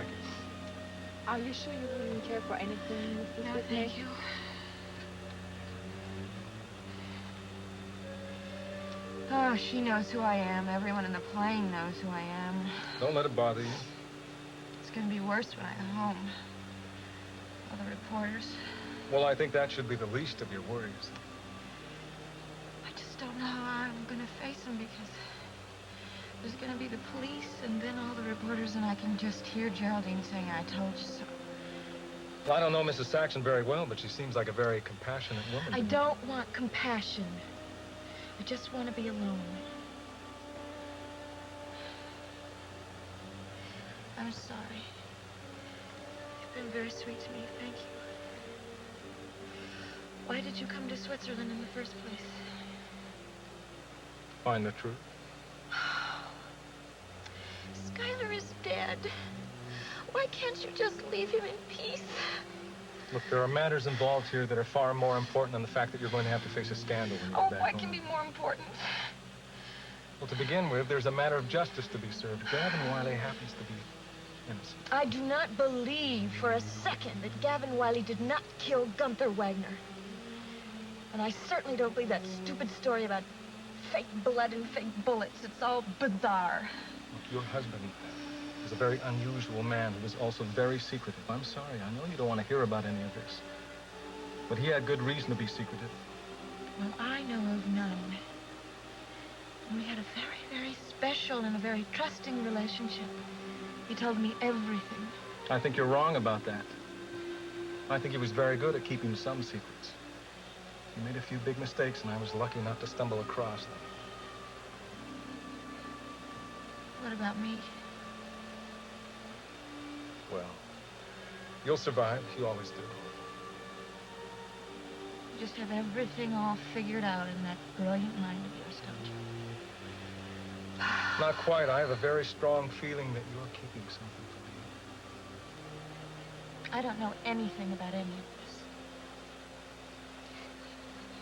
like it. Are you sure you wouldn't care for anything, Mrs. No, Whitney? thank you. Oh, she knows who I am. Everyone in the plane knows who I am. Don't let it bother you. It's gonna be worse when I get home. All the reporters. Well, I think that should be the least of your worries. I just don't know how I'm gonna face them because there's gonna be the police and then all the reporters, and I can just hear Geraldine saying, "I told you so." Well, I don't know Mrs. Saxon very well, but she seems like a very compassionate woman. I don't want compassion. I just want to be alone. I'm sorry. You've been very sweet to me. Thank you. Why did you come to Switzerland in the first place? Find the truth. Skylar is dead. Why can't you just leave him in peace? Look, there are matters involved here that are far more important than the fact that you're going to have to face a scandal when you get back what home. can be more important? Well, to begin with, there's a matter of justice to be served. Gavin Wiley happens to be innocent. I do not believe for a second that Gavin Wiley did not kill Gunther Wagner. And I certainly don't believe that stupid story about fake blood and fake bullets. It's all bizarre. Look, your husband is a very unusual man who is also very secretive. I'm sorry, I know you don't want to hear about any of this. But he had good reason to be secretive. Well, I know of none. And we had a very, very special and a very trusting relationship. He told me everything. I think you're wrong about that. I think he was very good at keeping some secrets. He made a few big mistakes, and I was lucky not to stumble across them. What about me? Well, you'll survive. You always do. You just have everything all figured out in that brilliant mind of yours, don't you? Not quite. I have a very strong feeling that you're keeping something from me. I don't know anything about any of this.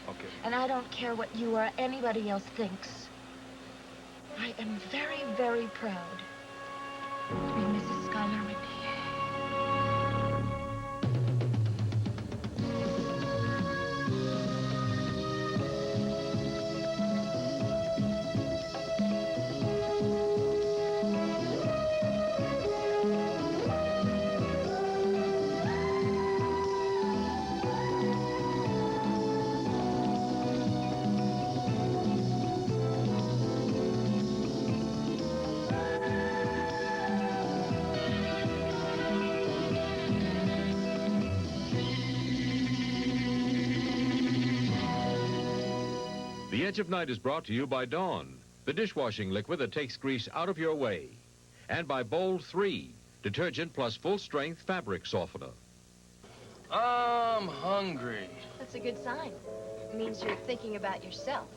Okay. And I don't care what you or anybody else thinks. I am very, very proud to be Mrs. Skylar Whitney. The Edge of Night is brought to you by Dawn, the dishwashing liquid that takes grease out of your way, and by Bold 3, detergent plus full-strength fabric softener. I'm hungry. That's a good sign. It means you're thinking about yourself,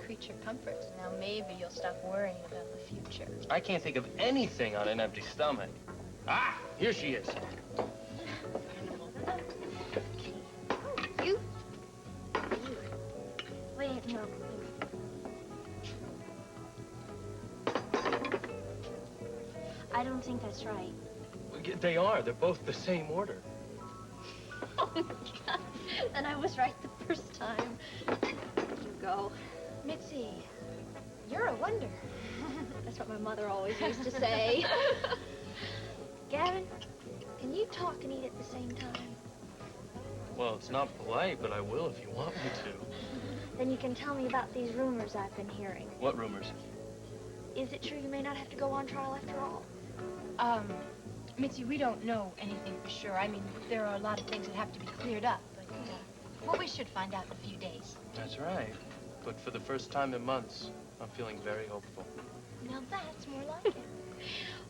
creature comforts. Now maybe you'll stop worrying about the future. I can't think of anything on an empty stomach. Ah, here she is. You? Wait, no. I don't think that's right. They are. They're both the same order. Oh, my God. Then I was right the first time. Here you go. Mitzi, you're a wonder. That's what my mother always used to say. Gavin, can you talk and eat at the same time? Well, it's not polite, but I will if you want me to. Then you can tell me about these rumors I've been hearing. What rumors? Is it true you may not have to go on trial after all? Mitzi, we don't know anything for sure. I mean, there are a lot of things that have to be cleared up, but, well, we should find out in a few days. That's right. But for the first time in months, I'm feeling very hopeful. Now that's more like it.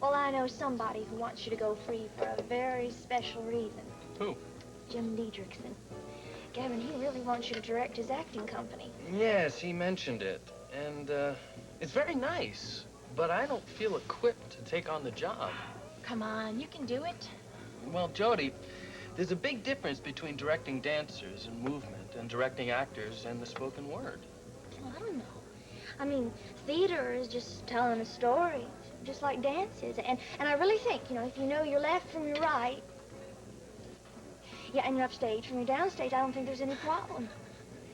Well, I know somebody who wants you to go free for a very special reason. Who? Jim Diedrichson. Gavin, he really wants you to direct his acting company. Yes, he mentioned it. And, it's very nice. But I don't feel equipped to take on the job. Come on, you can do it. Well, Jody, there's a big difference between directing dancers and movement and directing actors and the spoken word. Well, I don't know. I mean, theater is just telling a story. just like dances. And I really think, you know, if you know your left from your right, yeah, and you're upstage from your downstage, I don't think there's any problem.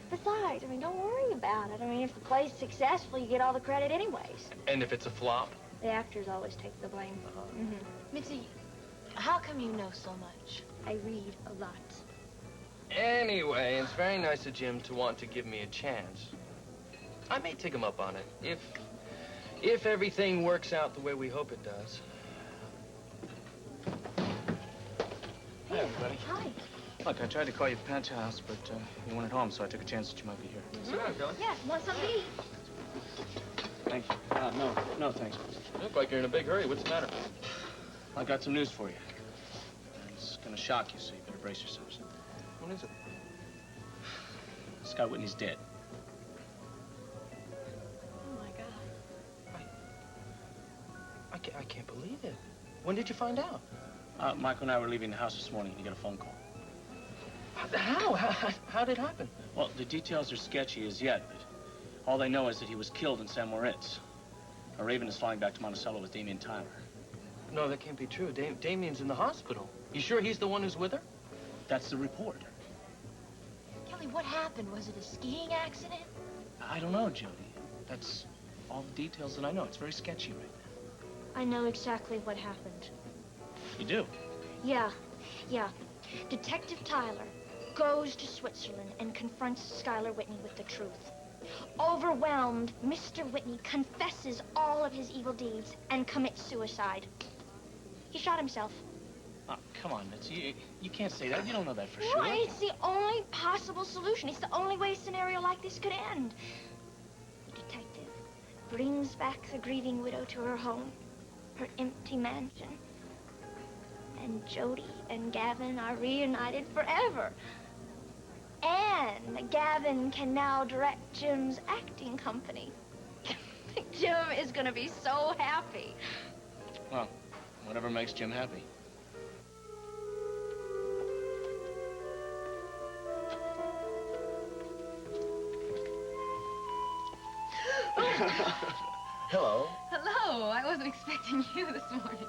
Besides, I mean, don't worry about it. I mean, if the play's successful, you get all the credit anyways. And if it's a flop? The actors always take the blame. Mitzi, how come you know so much? I read a lot. Anyway, it's very nice of Jim to want to give me a chance. I may take him up on it, if everything works out the way we hope it does. Hi, everybody. Hi. Look, I tried to call you at the penthouse, but you weren't at home, so I took a chance that you might be here. Sit down, Kelly. Yeah, want something to eat? Thank you. No, thanks. You look like you're in a big hurry. What's the matter? I got some news for you. It's gonna shock you, so you better brace yourselves. What is it? Scott Whitney's dead. Oh, my God. I can't believe it. When did you find out? Michael and I were leaving the house this morning and he got a phone call. How? How did it happen? Well, the details are sketchy as yet, but all they know is that he was killed in San Moritz. A Raven is flying back to Monticello with Damien Tyler. No, that can't be true. Damien's in the hospital. You sure he's the one who's with her? That's the report. Kelly, what happened? Was it a skiing accident? I don't know, Jody. That's all the details that I know. It's very sketchy right now. I know exactly what happened. You do? Yeah. Detective Tyler goes to Switzerland and confronts Skylar Whitney with the truth. Overwhelmed, Mr. Whitney confesses all of his evil deeds and commits suicide. He shot himself. Oh, come on, Mitzi. You can't say that. You don't know that for sure. Why? It's the only possible solution. It's the only way a scenario like this could end. The detective brings back the grieving widow to her home, her empty mansion. And Jody and Gavin are reunited forever. And Gavin can now direct Jim's acting company. Jim is gonna be so happy. Well, whatever makes Jim happy. Hello. Hello. I wasn't expecting you this morning.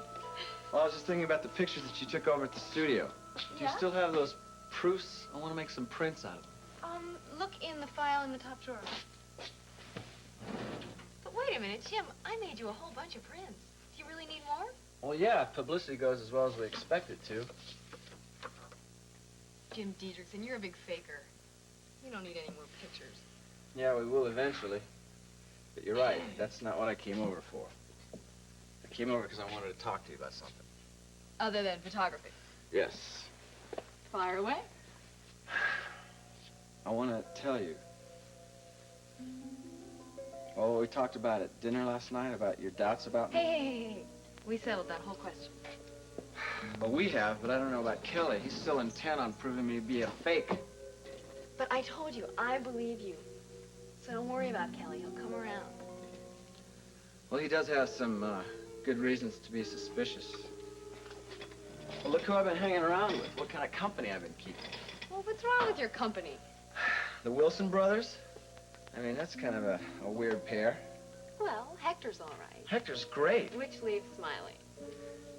Well, I was just thinking about the pictures that you took over at the studio. Do you still have those proofs? I want to make some prints out of them. Look in the file in the top drawer. But wait a minute, Jim. I made you a whole bunch of prints. Do you really need more? Well, yeah, if publicity goes as well as we expect it to. Jim Diedrichson, you're a big faker. You don't need any more pictures. Yeah, we will eventually. But you're right. That's not what I came over for. I came over because I wanted to talk to you about something. Other than photography. Yes. Fire away. I want to tell you. Oh, we talked about at dinner last night, about your doubts about me. Hey. We settled that whole question. Well, we have, but I don't know about Kelly. He's still intent on proving me to be a fake. But I told you, I believe you. So don't worry about Kelly. He'll come around. Well, he does have some good reasons to be suspicious. Well, look who I've been hanging around with. What kind of company I've been keeping. Well, what's wrong with your company? The Wilson brothers? I mean, that's kind of a weird pair. Well, Hector's all right. Hector's great. Which leaves Smiley.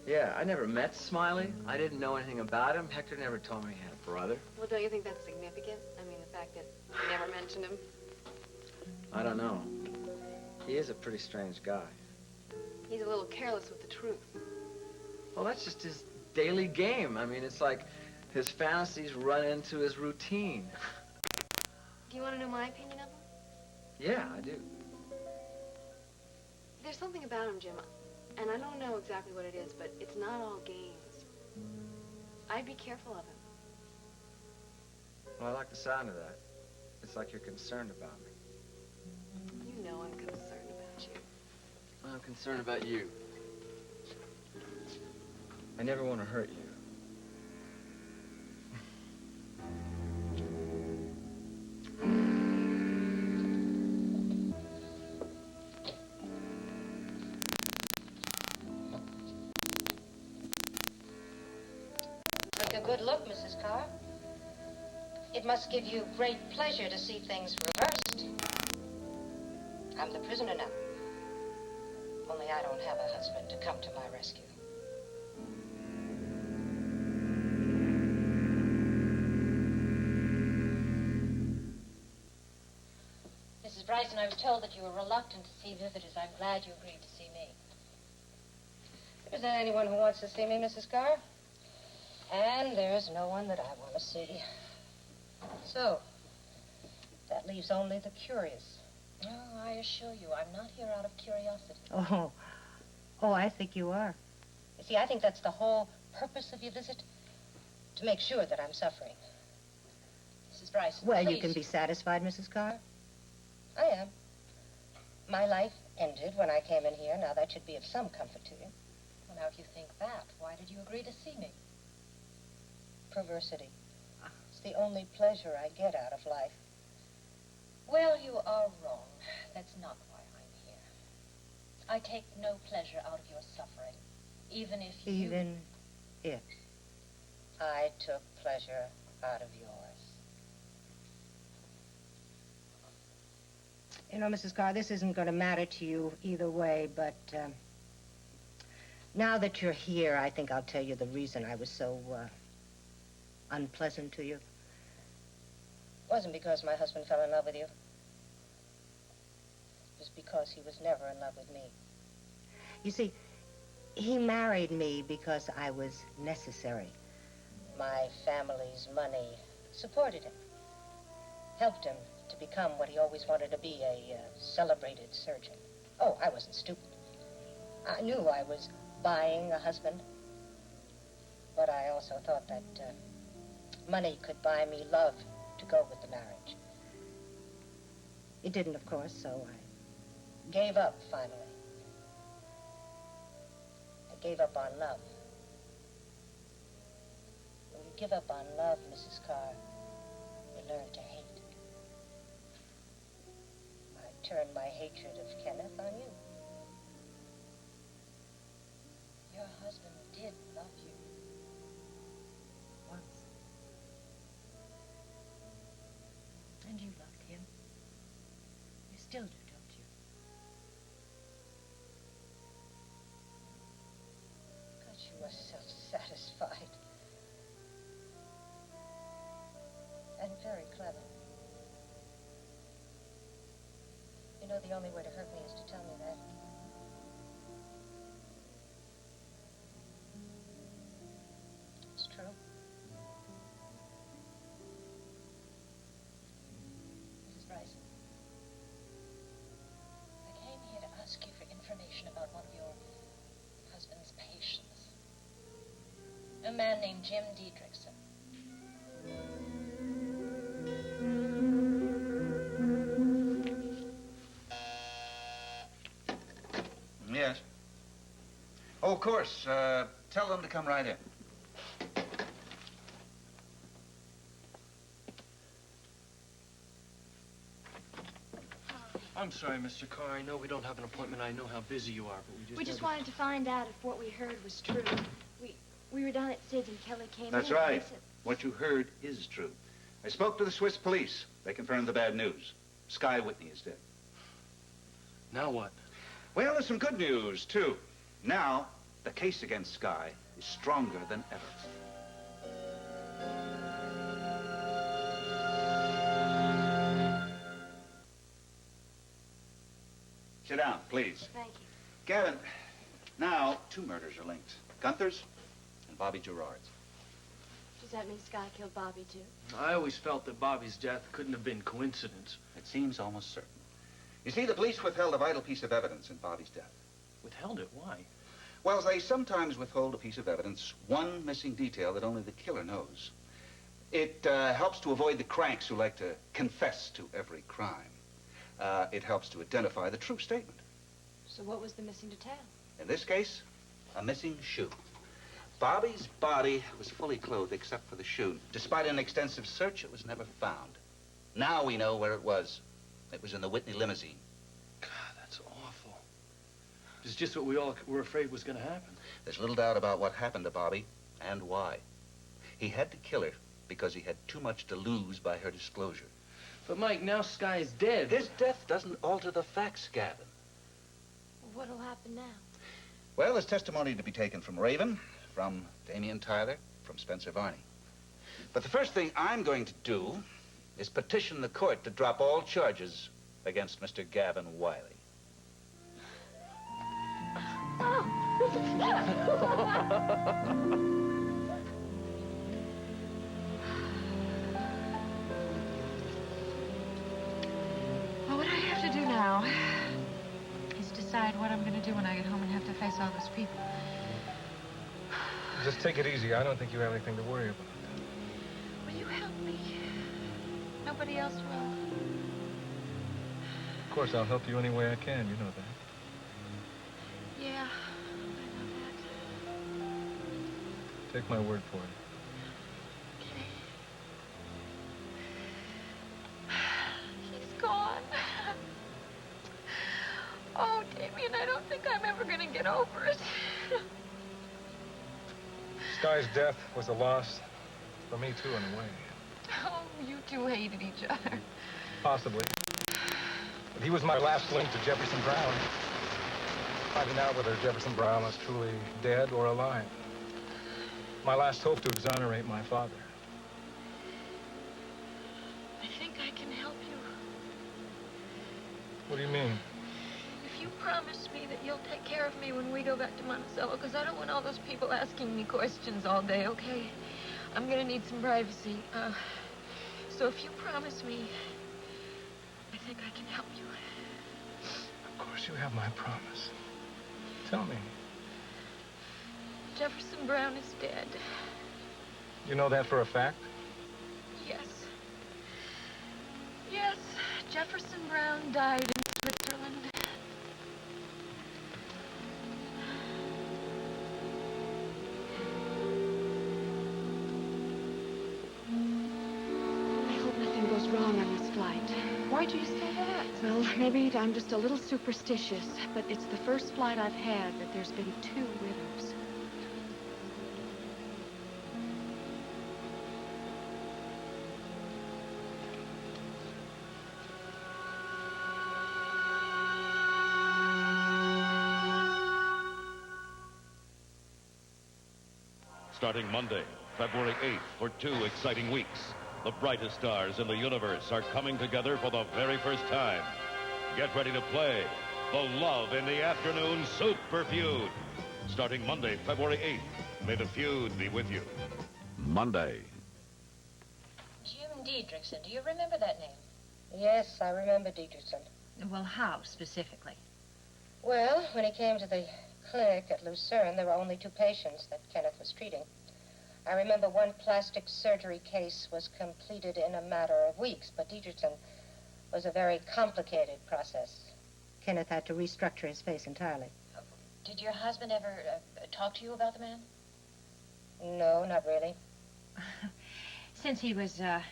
Yeah, I never met Smiley. I didn't know anything about him. Hector never told me he had a brother. Well, don't you think that's significant? I mean, the fact that you never mentioned him. I don't know. He is a pretty strange guy. He's a little careless with the truth. Well, that's just his daily game. I mean, it's like his fantasies run into his routine. Do you want to know my opinion of him? Yeah, I do. There's something about him, Jim, and I don't know exactly what it is, but it's not all games. I'd be careful of him. Well, I like the sound of that. It's like you're concerned about me. You know I'm concerned about you. I'm concerned about you. I never want to hurt you. Take a good look, Mrs. Carr. It must give you great pleasure to see things reversed. I'm the prisoner now. Only I don't have a husband to come to my rescue. Mrs. Bryson, I was told that you were reluctant to see visitors. I'm glad you agreed to see me. There isn't anyone who wants to see me, Mrs. Carr. And there's no one that I want to see. So, that leaves only the curious. Oh, I assure you, I'm not here out of curiosity. Oh, I think you are. You see, I think that's the whole purpose of your visit, to make sure that I'm suffering. Mrs. Bryson, Well, please. you can be satisfied, Mrs. Carr. I am. My life ended when I came in here. Now, that should be of some comfort to you. Well, now, if you think that, why did you agree to see me? Perversity. It's the only pleasure I get out of life. Well, you are wrong. That's not why I'm here. I take no pleasure out of your suffering, even if you... Even if. I took pleasure out of yours. You know, Mrs. Carr, this isn't going to matter to you either way, but now that you're here, I think I'll tell you the reason I was so unpleasant to you. It wasn't because my husband fell in love with you. It was because he was never in love with me. You see, he married me because I was necessary. My family's money supported him, helped him to become what he always wanted to be, a celebrated surgeon. Oh, I wasn't stupid. I knew I was buying a husband, but I also thought that money could buy me love to go with the marriage. It didn't, of course, so I gave up, finally. I gave up on love. When you give up on love, Mrs. Carr, you learn to hate. I turned my hatred of Kenneth on you. Your husband did love you. once. And you loved him. You still do, don't you? God, you are self-satisfied. And very clever. You know, the only way to hurt me is to tell me that. It's true. Mrs. Bryson, I came here to ask you for information about one of your husband's patients. A man named Jim Diedrichson. Yes. Oh, of course. Tell them to come right in. I'm sorry, Mr. Carr. I know we don't have an appointment. I know how busy you are, but We just wanted to find out if what we heard was true. We were down at Sid's and Kelly came in. That's right. What you heard is true. I spoke to the Swiss police. They confirmed the bad news. Sky Whitney is dead. Now what? Well, there's some good news, too. Now, the case against Sky is stronger than ever. Sit down, please. Thank you. Gavin, now 2 murders are linked. Gunther's and Bobby Gerard's. Does that mean Sky killed Bobby, too? I always felt that Bobby's death couldn't have been coincidence. It seems almost certain. You see, the police withheld a vital piece of evidence in Bobby's death. Withheld it? Why? Well, they sometimes withhold a piece of evidence, one missing detail that only the killer knows. It helps to avoid the cranks who like to confess to every crime. It helps to identify the true statement. So what was the missing detail? In this case, a missing shoe. Bobby's body was fully clothed except for the shoe. Despite an extensive search, it was never found. Now we know where it was. It was in the Whitney limousine. God, that's awful. It's just what we all were afraid was going to happen. There's little doubt about what happened to Bobby and why. He had to kill her because he had too much to lose by her disclosure. But, Mike, now Sky's dead. His death doesn't alter the facts, Gavin. what'll happen now? Well, there's testimony to be taken from Raven, from Damian Tyler, from Spencer Varney. But the first thing I'm going to do is petition the court to drop all charges against Mr. Gavin Wiley. Well, what I have to do now is decide what I'm going to do when I get home and have to face all those people. Just take it easy. I don't think you have anything to worry about. Will you help me? Nobody else will. Of course, I'll help you any way I can. You know that. Yeah, I know that. Take my word for it. He's gone. Oh, Damien, I don't think I'm ever going to get over it. Sky's death was a loss for me, too, in a way. Oh, you two hated each other. Possibly. But he was my last link to Jefferson Brown. Finding out whether Jefferson Brown was truly dead or alive. My last hope to exonerate my father. I think I can help you. What do you mean? If you promise me that you'll take care of me when we go back to Monticello, because I don't want all those people asking me questions all day, okay? I'm going to need some privacy. So if you promise me, I think I can help you. Of course you have my promise. Tell me. Jefferson Brown is dead. You know that for a fact? Yes. Yes, Jefferson Brown died in Switzerland. I hope nothing goes wrong on this flight. Why'd you say that? Well, maybe I'm just a little superstitious, but it's the first flight I've had that there's been 2 widows. Starting Monday, February 8th, for 2 exciting weeks, the brightest stars in the universe are coming together for the very first time. Get ready to play the Love in the Afternoon Super Feud. Starting Monday, February 8th. May the feud be with you. Monday. Jim Diedrichson, do you remember that name? Yes, I remember Diedrichson. Well, how specifically? Well, when he came to the clinic at Lucerne, there were only 2 patients that Kenneth was treating. I remember one plastic surgery case was completed in a matter of weeks, but Diedrichson was a very complicated process. Kenneth had to restructure his face entirely. Did your husband ever talk to you about the man? No, not really. Since he was at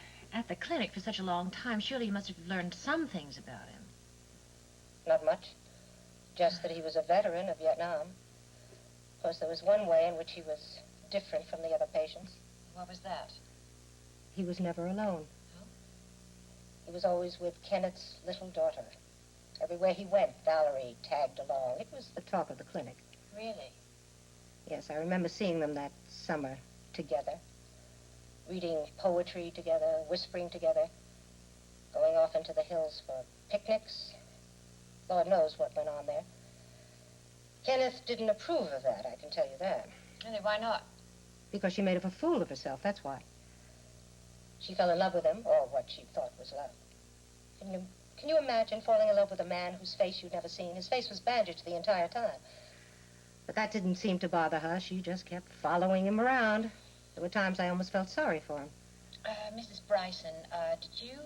the clinic for such a long time, surely you must have learned some things about him. Not much. Just that he was a veteran of Vietnam. Of course, there was one way in which he was different from the other patients. What was that? He was never alone. He was always with Kenneth's little daughter. Everywhere he went, Valerie tagged along. It was the talk of the clinic. Really? Yes, I remember seeing them that summer. Together. Reading poetry together, whispering together. Going off into the hills for picnics. Lord knows what went on there. Kenneth didn't approve of that, I can tell you that. Really, why not? Because she made a fool of herself, that's why. She fell in love with him, or what she thought was love. Can you imagine falling in love with a man whose face you'd never seen? His face was bandaged the entire time. But that didn't seem to bother her. She just kept following him around. There were times I almost felt sorry for him. Mrs. Bryson, did you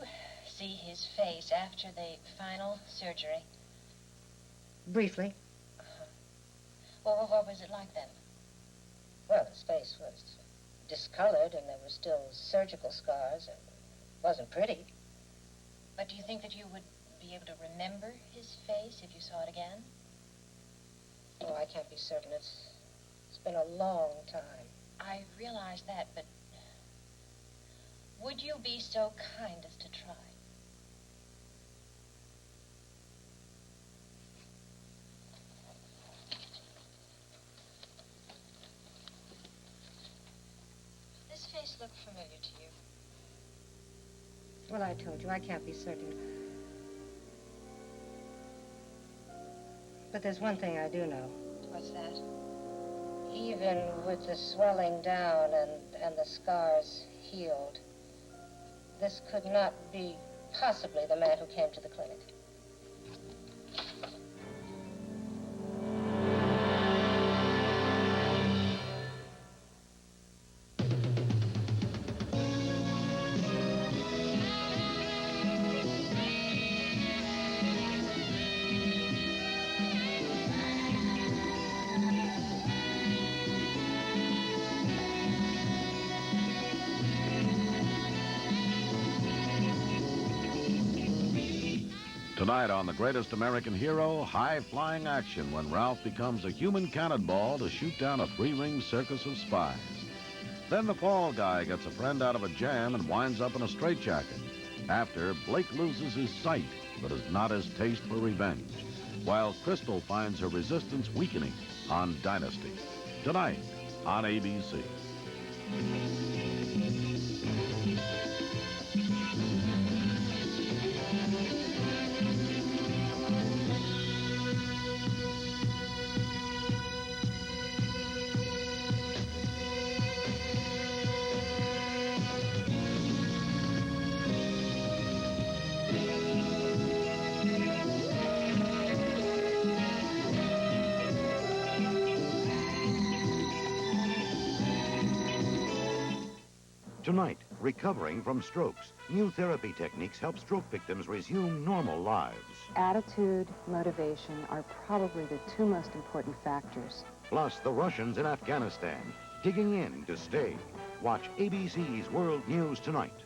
see his face after the final surgery? Briefly. Well, what was it like then? Well, his face was discolored, and there were still surgical scars, and it wasn't pretty. But do you think that you would be able to remember his face if you saw it again? Oh, I can't be certain. It's been a long time. I realize that, but would you be so kind as to try? look familiar to you? Well, I told you, I can't be certain. But there's one thing I do know. What's that? Even with the swelling down and the scars healed, this could not be possibly the man who came to the clinic. Tonight on The Greatest American Hero, high-flying action when Ralph becomes a human cannonball to shoot down a three-ring circus of spies. Then the fall guy gets a friend out of a jam and winds up in a straitjacket. After, Blake loses his sight, but is not his taste for revenge, while Crystal finds her resistance weakening on Dynasty. Tonight on ABC. Tonight, recovering from strokes. New therapy techniques help stroke victims resume normal lives. Attitude, motivation are probably the two most important factors. Plus, the Russians in Afghanistan, digging in to stay. Watch ABC's World News tonight.